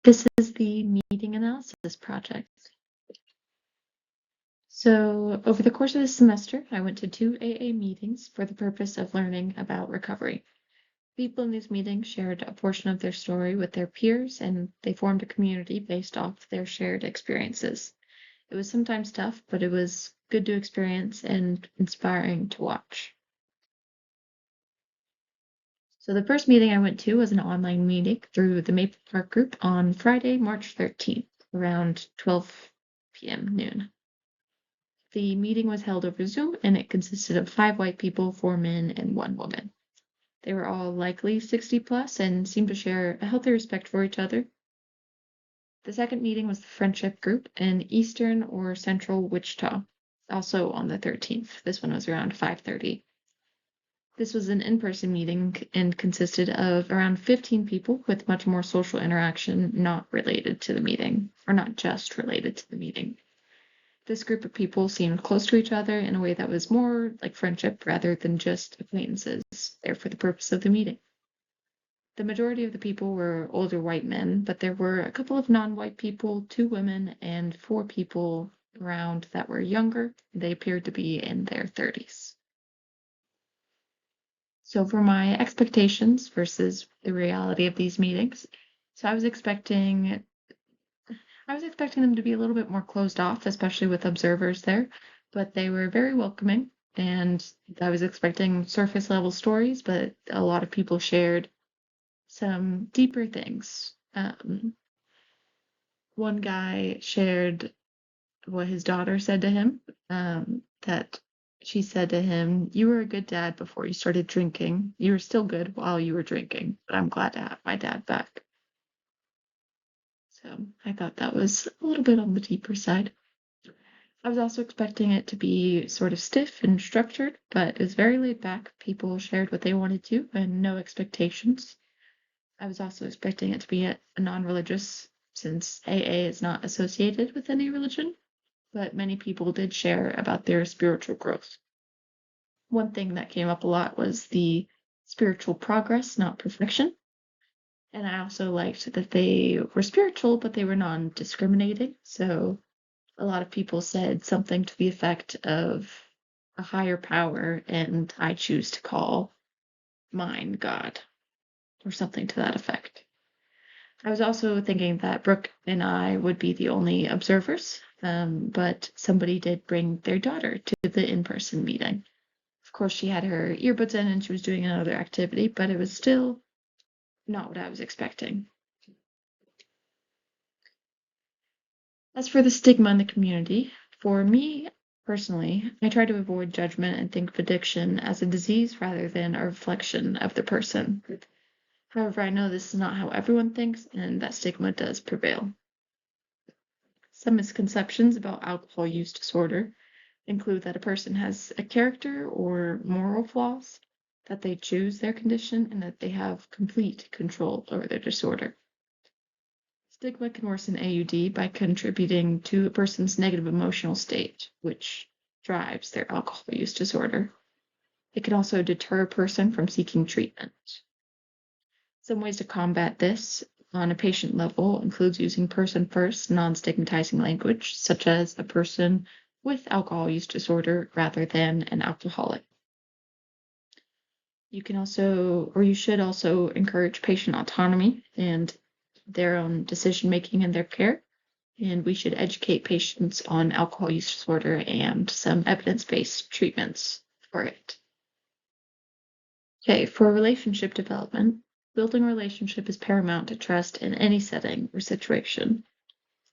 This is the meeting analysis project. So over the course of this semester, I went to 2 AA meetings for the purpose of learning about recovery. People in these meetings shared a portion of their story with their peers, and they formed a community based off their shared experiences. It was sometimes tough, but it was good to experience and inspiring to watch. So the first meeting I went to was an online meeting through the Maple Park group on Friday, March 13th, around 12 p.m. noon. The meeting was held over Zoom, and it consisted of 5 white people, 4 men, and 1 woman. They were all likely 60 plus and seemed to share a healthy respect for each other. The second meeting was the friendship group in Eastern or Central Wichita, also on the 13th. This one was around 5:30. This was an in-person meeting and consisted of around 15 people with much more social interaction not related to the meeting, or not just related to the meeting. This group of people seemed close to each other in a way that was more like friendship rather than just acquaintances, there for the purpose of the meeting. The majority of the people were older white men, but there were a couple of non-white people, 2 women, and 4 people around that were younger. They appeared to be in their 30s. So for my expectations versus the reality of these meetings, so I was expecting them to be a little bit more closed off, especially with observers there, but they were very welcoming, and I was expecting surface level stories, but a lot of people shared some deeper things. One guy shared what his daughter said to him, that she said to him, "You were a good dad before you started drinking. You were still good while you were drinking, but I'm glad to have my dad back." So I thought that was a little bit on the deeper side. I was also expecting it to be sort of stiff and structured, but it was very laid back. People shared what they wanted to and no expectations. I was also expecting it to be a non-religious, since AA is not associated with any religion, but many people did share about their spiritual growth. One thing that came up a lot was the spiritual progress, not perfection. And I also liked that they were spiritual, but they were non-discriminating. So a lot of people said something to the effect of a higher power, and I choose to call mine God, or something to that effect. I was also thinking that Brooke and I would be the only observers, but somebody did bring their daughter to the in-person meeting. Of course, she had her earbuds in and she was doing another activity, but it was still not what I was expecting. As for the stigma in the community, for me personally, I try to avoid judgment and think of addiction as a disease rather than a reflection of the person. However, I know this is not how everyone thinks, and that stigma does prevail. Some misconceptions about alcohol use disorder include that a person has a character or moral flaws, that they choose their condition, and that they have complete control over their disorder. Stigma can worsen AUD by contributing to a person's negative emotional state, which drives their alcohol use disorder. It can also deter a person from seeking treatment. Some ways to combat this on a patient level includes using person-first, non-stigmatizing language, such as a person with alcohol use disorder rather than an alcoholic. You should also encourage patient autonomy and their own decision-making in their care. And we should educate patients on alcohol use disorder and some evidence-based treatments for it. Okay, for relationship development, building a relationship is paramount to trust in any setting or situation.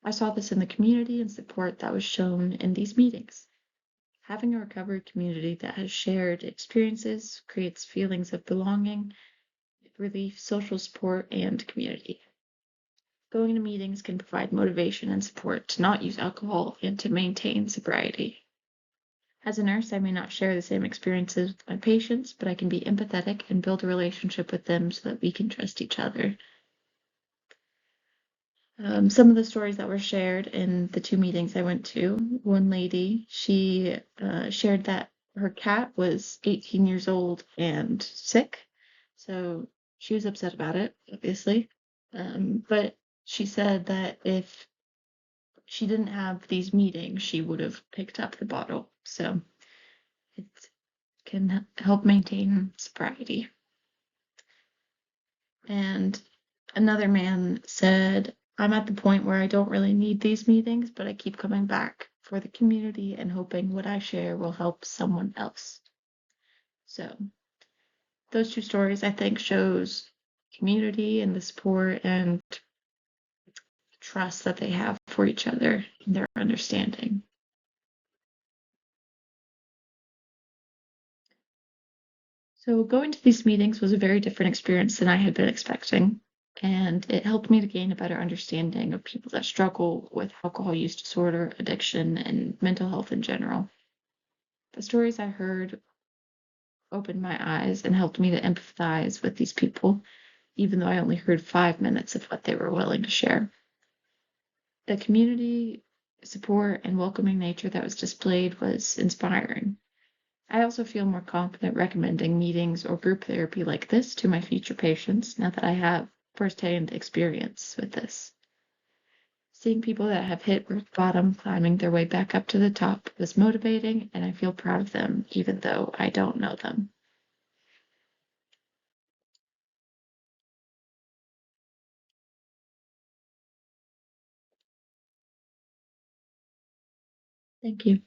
I saw this in the community and support that was shown in these meetings. Having a recovery community that has shared experiences creates feelings of belonging, relief, social support, and community. Going to meetings can provide motivation and support to not use alcohol and to maintain sobriety. As a nurse, I may not share the same experiences with my patients, but I can be empathetic and build a relationship with them so that we can trust each other. Some of the stories that were shared in the 2 meetings I went to, one lady, she shared that her cat was 18 years old and sick, so she was upset about it, obviously. But She said that if she didn't have these meetings, she would have picked up the bottle. So it can help maintain sobriety. And another man said, I'm at the point where I don't really need these meetings, but I keep coming back for the community and hoping what I share will help someone else. So those two stories, I think, shows community and the support and trust that they have for each other and their understanding. So going to these meetings was a very different experience than I had been expecting, and it helped me to gain a better understanding of people that struggle with alcohol use disorder, addiction, and mental health in general. The stories I heard opened my eyes and helped me to empathize with these people, even though I only heard 5 minutes of what they were willing to share. The community support and welcoming nature that was displayed was inspiring. I also feel more confident recommending meetings or group therapy like this to my future patients now that I have firsthand experience with this. Seeing people that have hit rock bottom climbing their way back up to the top was motivating, and I feel proud of them, even though I don't know them. Thank you.